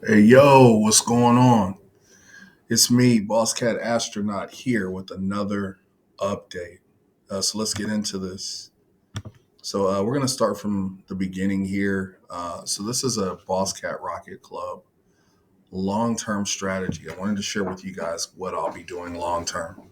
Hey yo, what's going on? It's me, Boss Cat Astronaut, here with another update. So let's get into this. We're going to start from the beginning here. This is a Boss Cat Rocket Club long term strategy. I wanted to share with you guys what I'll be doing long term.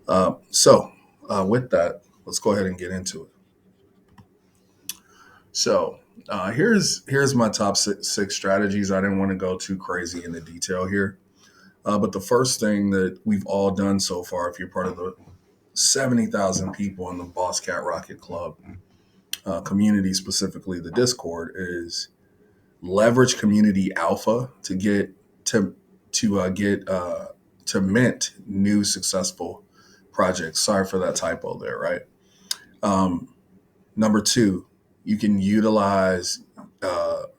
With that, let's go ahead and get into it. Here's my top six strategies. I didn't want to go too crazy into detail here. But the first thing that we've all done so far, if you're part of the 70,000 people in the Boss Cat Rocket Club community, specifically the Discord, is leverage community alpha to get get to mint new successful projects. Sorry for that typo there, right? Um, Number two, you can utilize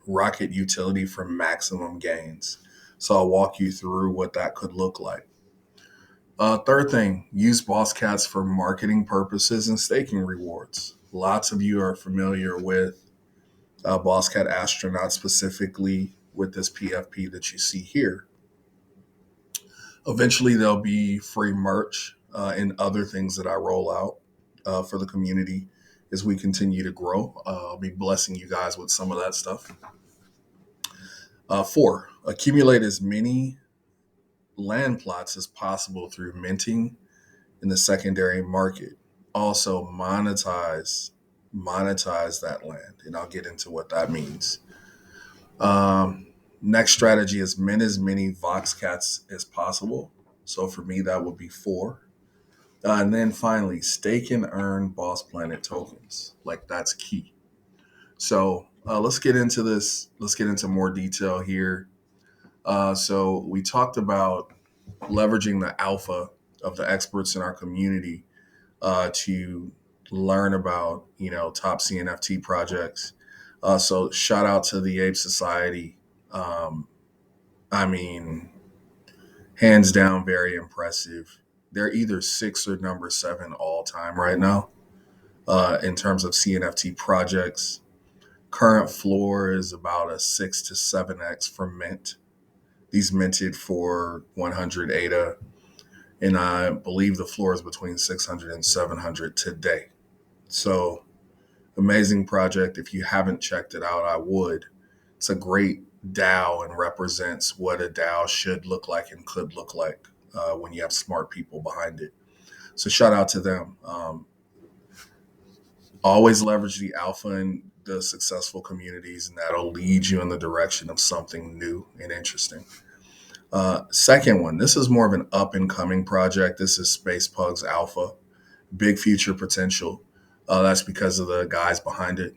Rocket utility for maximum gains. So I'll walk you through what that could look like. Third thing, use Boss Cats for marketing purposes and staking rewards. Lots of you are familiar with Boss Cat Astronaut, specifically with this PFP that you see here. Eventually, there'll be free merch and other things that I roll out for the community as we continue to grow. I'll be blessing you guys with some of that stuff. Four, accumulate as many land plots as possible through minting in the secondary market. Also monetize that land, and I'll get into what that means. Next strategy is mint as many Vox cats as possible. So for me, that would be four. And then finally, stake and earn Boss Planet tokens. Like that's key. Let's get into this. Let's get into more detail here. We talked about leveraging the alpha of the experts in our community to learn about top CNFT projects. So shout out to the Ape Society. Um, I mean, hands down, very impressive. They're either six or number seven all time right now in terms of CNFT projects. Current floor is about a 6 to 7x for mint. These minted for 100 ADA, and I believe the floor is between 600 and 700 today. So amazing project. If you haven't checked it out, I would. It's a great DAO and represents what a DAO should look like and could look like when you have smart people behind it. So shout out to them. Always leverage the alpha in the successful communities, and that'll lead you in the direction of something new and interesting. Second one, this is more of an up and coming project. This is Space Pugs Alpha, big future potential. That's because of the guys behind it,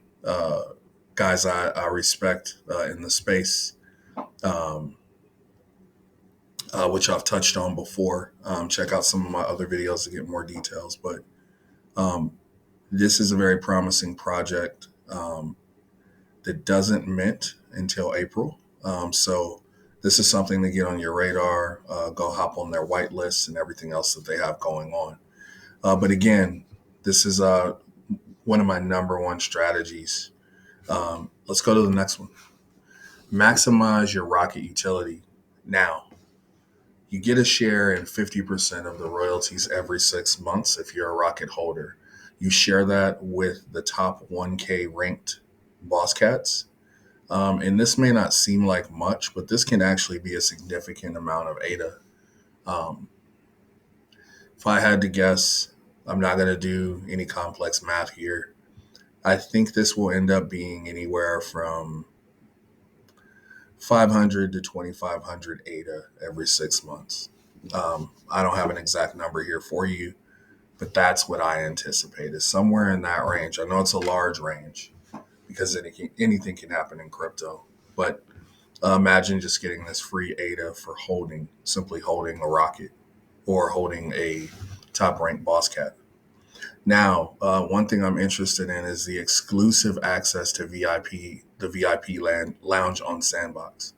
guys I respect in the space, um, which I've touched on before. Check out some of my other videos to get more details. But um, this is a very promising project that doesn't mint until April. So this is something to get on your radar. Go hop on their whitelist and everything else that they have going on. But again, this is one of my number one strategies. Let's go to the next one. Maximize your rocket utility. Now, you get a share in 50% of the royalties every 6 months if you're a rocket holder. You share that with the top 1K ranked boss cats. And this may not seem like much, but this can actually be a significant amount of ADA. Um, if I had to guess, I'm not going to do any complex math here. I think this will end up being anywhere from 500 to 2,500 ADA every 6 months. I don't have an exact number here for you, but that's what I anticipate is somewhere in that range. I know it's a large range because anything can happen in crypto, but imagine just getting this free ADA for simply holding a rocket or holding a top ranked boss cat. Now, one thing I'm interested in is the exclusive access to the VIP lounge on Sandbox.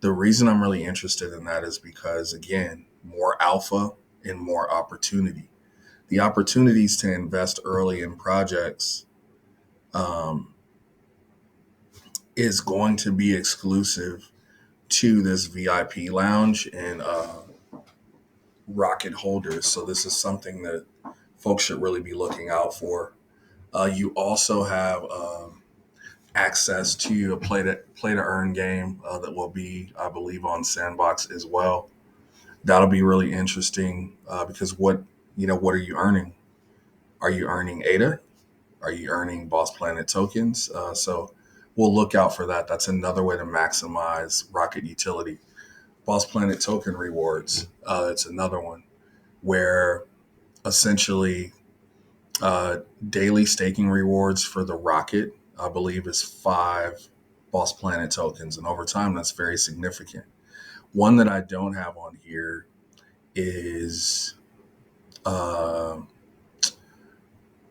The reason I'm really interested in that is because, again, more alpha and more opportunity. The opportunities to invest early in projects um, is going to be exclusive to this VIP lounge and rocket holders. So this is something that folks should really be looking out for. You also have access to a play to earn game that will be, I believe, on Sandbox as well. That'll be really interesting because what are you earning? Are you earning ADA? Are you earning Boss Planet tokens? So we'll look out for that. That's another way to maximize rocket utility. Boss Planet token rewards. It's another one where essentially uh, daily staking rewards for the rocket, I believe, is 5 Boss Planet tokens. And over time, that's very significant. One that I don't have on here is uh,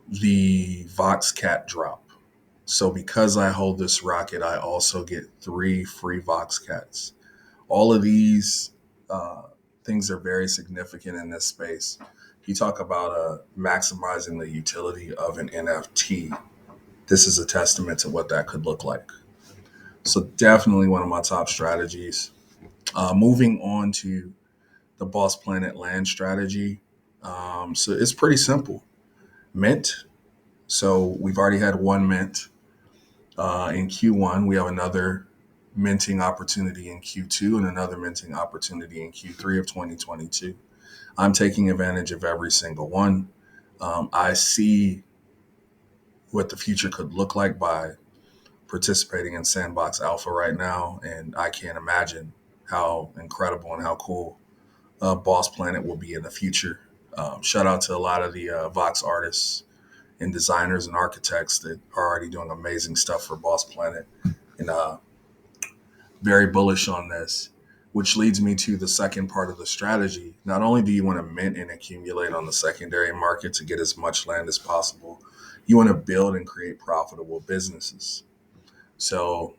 the Vox Cat drop. So because I hold this rocket, I also get 3 free Vox Cats. All of these uh, things are very significant in this space. You talk about maximizing the utility of an NFT. This is a testament to what that could look like. So definitely one of my top strategies. Moving on to the Boss Planet land strategy. So it's pretty simple. Mint. So we've already had one mint in Q1. We have another minting opportunity in Q2 and another minting opportunity in Q3 of 2022. I'm taking advantage of every single one. I see what the future could look like by participating in Sandbox Alpha right now, and I can't imagine how incredible and how cool Boss Planet will be in the future. Shout out to a lot of the Vox artists and designers and architects that are already doing amazing stuff for Boss Planet, and very bullish on this. Which leads me to the second part of the strategy. Not only do you want to mint and accumulate on the secondary market to get as much land as possible, you want to build and create profitable businesses. So,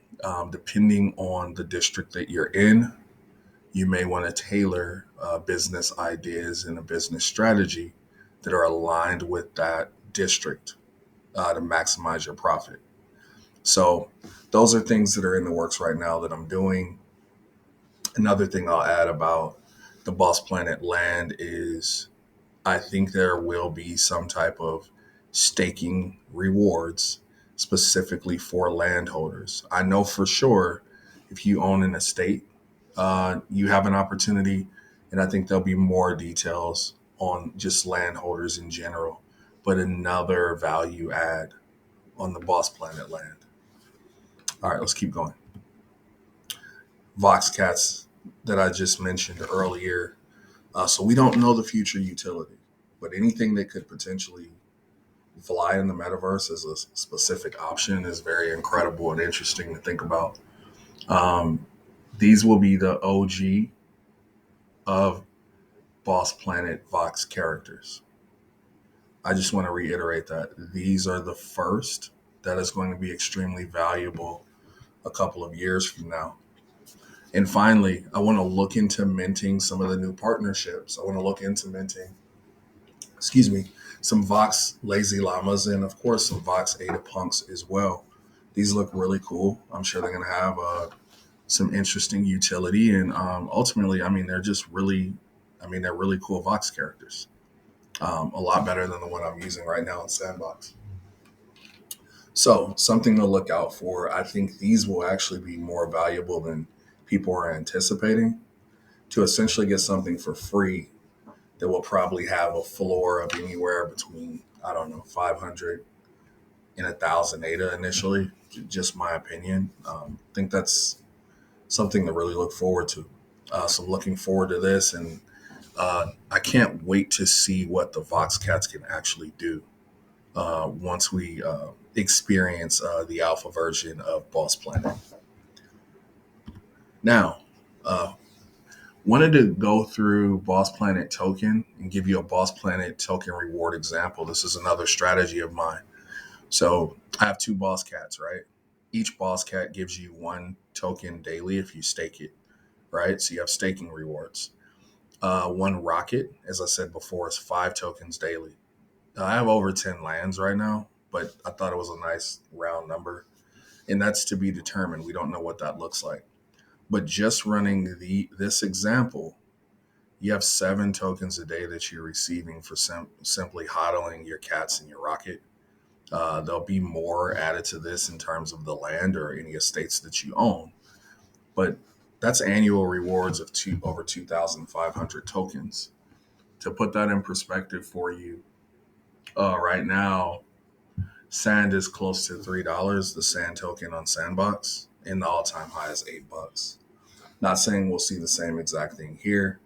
depending on the district that you're in, you may want to tailor business ideas and a business strategy that are aligned with that district to maximize your profit. So, those are things that are in the works right now that I'm doing. Another thing I'll add about the Boss Planet land is I think there will be some type of staking rewards specifically for landholders. I know for sure if you own an estate, you have an opportunity, and I think there'll be more details on just landholders in general, but another value add on the Boss Planet land. All right, let's keep going. Vox Cats that I just mentioned earlier. So we don't know the future utility, but anything that could potentially fly in the metaverse as a specific option is very incredible and interesting to think about. Um, these will be the OG of Boss Planet Vox characters. I just want to reiterate that these are the first that is going to be extremely valuable a couple of years from now. And finally, I want to look into minting some of the new partnerships. I want to look into minting, excuse me, some Vox Lazy Llamas and, of course, some Vox Ada Punks as well. These look really cool. I'm sure they're going to have some interesting utility. And ultimately, I mean, they're just really, I mean, they're really cool Vox characters. A lot better than the one I'm using right now in Sandbox. So, something to look out for. I think these will actually be more valuable than people are anticipating to essentially get something for free that will probably have a floor of anywhere between, I don't know, 500 and 1,000 ADA initially. Just my opinion. I think that's something to really look forward to. So I'm looking forward to this, and I can't wait to see what the Vox Cats can actually do once we experience the alpha version of Boss Planet. Now, uh, wanted to go through Boss Planet token and give you a Boss Planet token reward example. This is another strategy of mine. So I have 2 Boss Cats, right? Each Boss Cat gives you 1 token daily if you stake it, right? So you have staking rewards. One Rocket, as I said before, is 5 tokens daily. I have over 10 lands right now, but I thought it was a nice round number. And that's to be determined. We don't know what that looks like. But just running this example, you have 7 tokens a day that you're receiving for simply hodling your cats in your rocket. There'll be more added to this in terms of the land or any estates that you own, but that's annual rewards of over 2,500 tokens. To put that in perspective for you, right now, sand is close to $3, the sand token on Sandbox, and the all-time high is $8. Not saying we'll see the same exact thing here,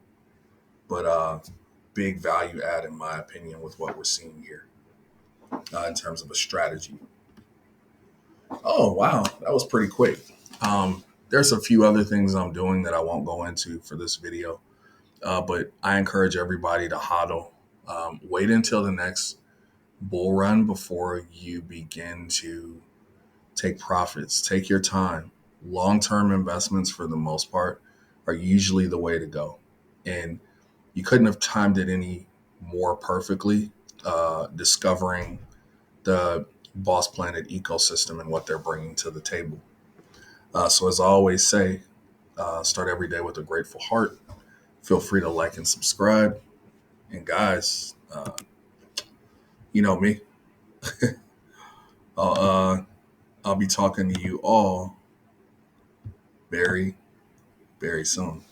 but big value add in my opinion with what we're seeing here in terms of a strategy. Oh wow, that was pretty quick. There's a few other things I'm doing that I won't go into for this video, but I encourage everybody to hodl. Wait until the next bull run before you begin to take profits. Take your time. Long-term investments, for the most part, are usually the way to go. And you couldn't have timed it any more perfectly, discovering the Boss Planet ecosystem and what they're bringing to the table. So, as I always say, start every day with a grateful heart. Feel free to like and subscribe. And guys, you know me. I'll, uh, I'll be talking to you all very, very soon.